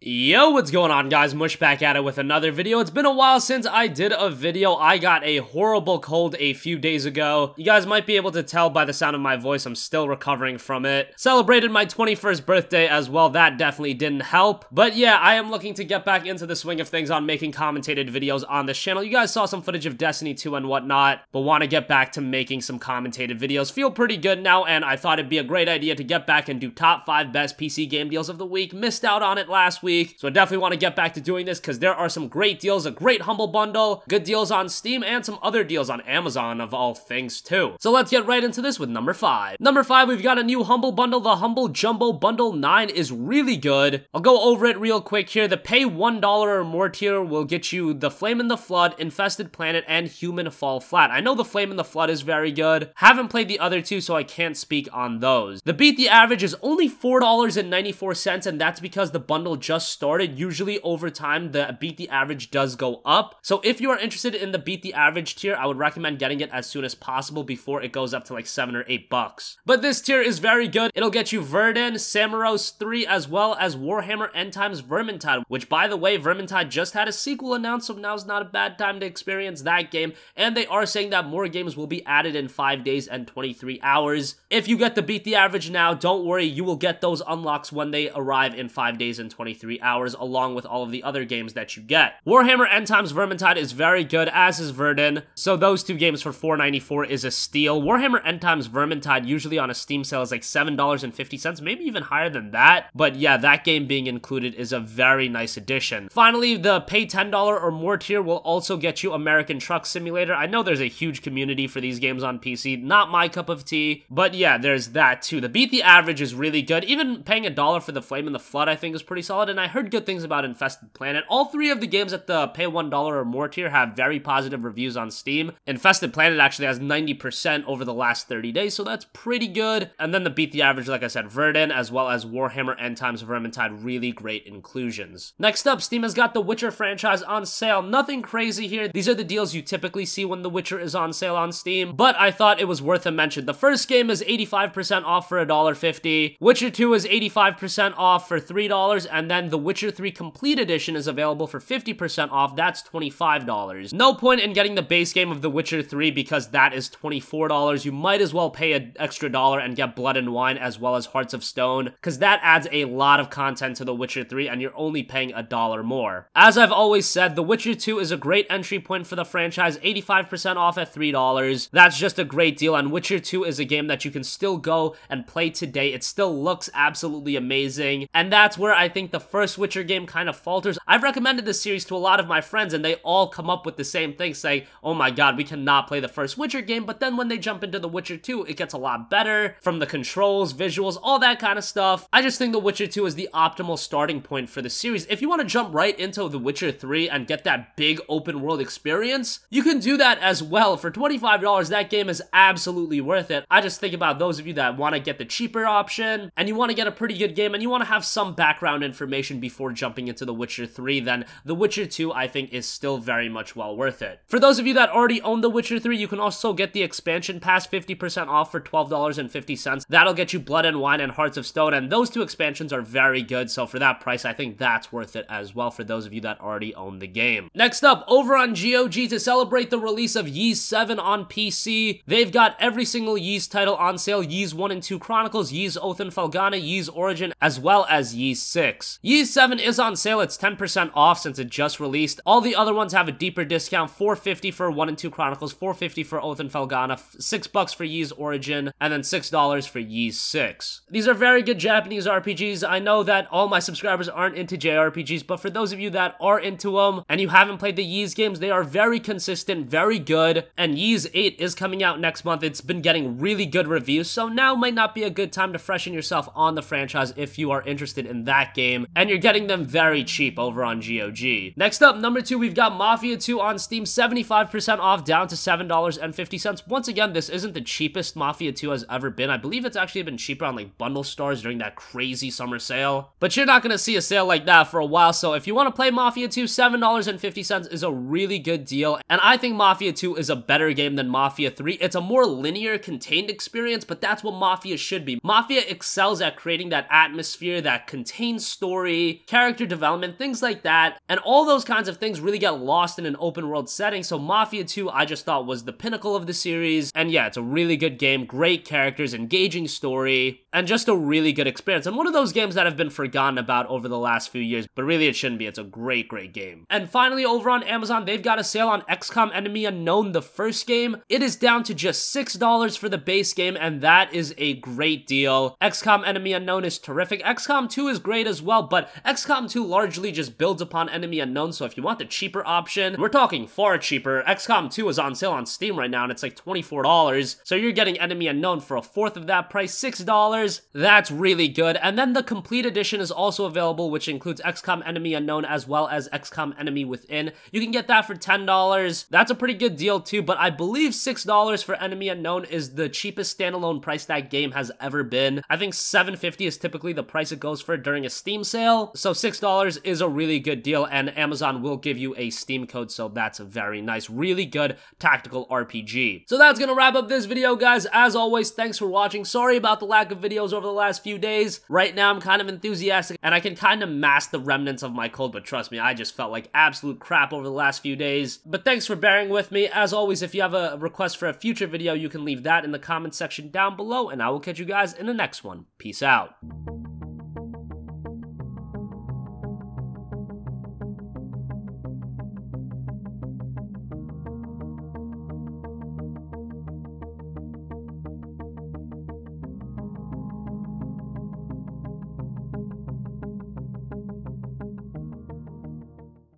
Yo, what's going on, guys? Mush back at it with another video. It's been a while since I did a video. I got a horrible cold a few days ago. You guys might be able to tell by the sound of my voice, I'm still recovering from it. Celebrated my 21st birthday as well. That definitely didn't help. But yeah, I am looking to get back into the swing of things on making commentated videos on this channel. You guys saw some footage of Destiny 2 and whatnot, but want to get back to making some commentated videos. Feel pretty good now, and I thought it'd be a great idea to get back and do top 5 best PC game deals of the week. Missed out on it last week. So I definitely want to get back to doing this because there are some great deals, a great Humble Bundle, good deals on Steam, and some other deals on Amazon of all things too. So let's get right into this with number 5. Number 5, we've got a new Humble Bundle. The Humble Jumbo Bundle 9 is really good. I'll go over it real quick here. The pay $1 or more tier will get you the Flame in the Flood, Infested Planet, and Human Fall Flat. I know the Flame in the Flood is very good. Haven't played the other two, so I can't speak on those. The Beat the Average is only $4.94, and that's because the bundle just started. Usually over time, the Beat the Average does go up. So if you are interested in the Beat the Average tier, I would recommend getting it as soon as possible before it goes up to like $7 or $8. But this tier is very good. It'll get you Verdun, Samaros 3, as well as Warhammer End Times Vermintide, which by the way, Vermintide just had a sequel announced, so now's not a bad time to experience that game. And they are saying that more games will be added in 5 days and 23 hours. If you get the Beat the Average now, don't worry, you will get those unlocks when they arrive in 5 days and 23 hours, along with all of the other games that you get. Warhammer End Times Vermintide is very good, as is Verdun, so those two games for $4.94 is a steal. Warhammer End Times Vermintide usually on a Steam sale is like $7.50, maybe even higher than that, but yeah, that game being included is a very nice addition. Finally, the pay $10 or more tier will also get you American Truck Simulator. I know there's a huge community for these games on PC, not my cup of tea, but yeah, there's that too. The Beat the Average is really good. Even paying $1 for the Flame in the Flood I think is pretty solid, and I heard good things about Infested Planet. All three of the games at the pay $1 or more tier have very positive reviews on Steam. Infested Planet actually has 90% over the last 30 days, so that's pretty good. And then the Beat the Average, like I said, Verdun, as well as Warhammer End Times Vermintide, really great inclusions. Next up, Steam has got the Witcher franchise on sale. Nothing crazy here. These are the deals you typically see when the Witcher is on sale on Steam, but I thought it was worth a mention. The first game is 85% off for $1.50. Witcher 2 is 85% off for $3, and then the Witcher 3 Complete Edition is available for 50% off. That's $25. No point in getting the base game of The Witcher 3 because that is $24. You might as well pay an extra $1 and get Blood and Wine as well as Hearts of Stone, because that adds a lot of content to The Witcher 3 and you're only paying $1 more. As I've always said, The Witcher 2 is a great entry point for the franchise, 85% off at $3. That's just a great deal, and Witcher 2 is a game that you can still go and play today. It still looks absolutely amazing, and that's where I think the first Witcher game kind of falters. I've recommended this series to a lot of my friends, and they all come up with the same thing, saying, oh my god, we cannot play the first Witcher game, but then when they jump into The Witcher 2, it gets a lot better, from the controls, visuals, all that kind of stuff. I just think The Witcher 2 is the optimal starting point for the series. If you want to jump right into The Witcher 3 and get that big open world experience, you can do that as well. For $25, that game is absolutely worth it. I just think about those of you that want to get the cheaper option, and you want to get a pretty good game, and you want to have some background information before jumping into The Witcher 3, then The Witcher 2, I think, is still very much well worth it. For those of you that already own The Witcher 3, you can also get the expansion pass 50% off for $12.50. That'll get you Blood and Wine and Hearts of Stone, and those two expansions are very good, so for that price, I think that's worth it as well for those of you that already own the game. Next up, over on GOG, to celebrate the release of Ys 7 on PC, they've got every single Ys title on sale: Ys 1 and 2 Chronicles, Ys Oath and Felghana, Ys Origin, as well as Ys 6. Ys 7 is on sale. It's 10% off since it just released. All the other ones have a deeper discount: $4.50 for 1 and 2 Chronicles, $4.50 for Oath and Felghana, $6 for Ys Origin, and then $6 for Ys 6. These are very good Japanese RPGs. I know that all my subscribers aren't into JRPGs, but for those of you that are into them and you haven't played the Ys games, they are very consistent, very good, and Ys 8 is coming out next month. It's been getting really good reviews, so now might not be a good time to freshen yourself on the franchise if you are interested in that game, and you're getting them very cheap over on GOG. Next up, number 2, we've got Mafia 2 on Steam, 75% off, down to $7.50. Once again, this isn't the cheapest Mafia 2 has ever been. I believe it's actually been cheaper on like bundle stores during that crazy summer sale, but you're not gonna see a sale like that for a while, so if you want to play Mafia 2, $7.50 is a really good deal, and I think Mafia 2 is a better game than Mafia 3. It's a more linear, contained experience, but that's what Mafia should be. Mafia excels at creating that atmosphere, that contained story, story, character development, things like that, and all those kinds of things really get lost in an open world setting. So Mafia 2 I just thought was the pinnacle of the series, and yeah, it's a really good game, great characters, engaging story, and just a really good experience, and one of those games that have been forgotten about over the last few years, but really it shouldn't be. It's a great game. And finally, over on Amazon, they've got a sale on XCOM Enemy Unknown, the first game. It is down to just $6 for the base game, and that is a great deal. XCOM Enemy Unknown is terrific. XCOM 2 is great as well, but XCOM 2 largely just builds upon Enemy Unknown, so if you want the cheaper option, we're talking far cheaper. XCOM 2 is on sale on Steam right now, and it's like $24, so you're getting Enemy Unknown for a fourth of that price, $6. That's really good. And then the Complete Edition is also available, which includes XCOM Enemy Unknown as well as XCOM Enemy Within. You can get that for $10. That's a pretty good deal too, but I believe $6 for Enemy Unknown is the cheapest standalone price that game has ever been. I think $7.50 is typically the price it goes for during a Steam sale, so $6 is a really good deal, and Amazon will give you a Steam code, so that's very nice. Really good tactical RPG. So that's gonna wrap up this video, guys. As always, thanks for watching. Sorry about the lack of videos over the last few days. Right now, I'm kind of enthusiastic, and I can kind of mask the remnants of my cold, but trust me, I just felt like absolute crap over the last few days. But thanks for bearing with me. As always, if you have a request for a future video, you can leave that in the comment section down below, and I will catch you guys in the next one. Peace out.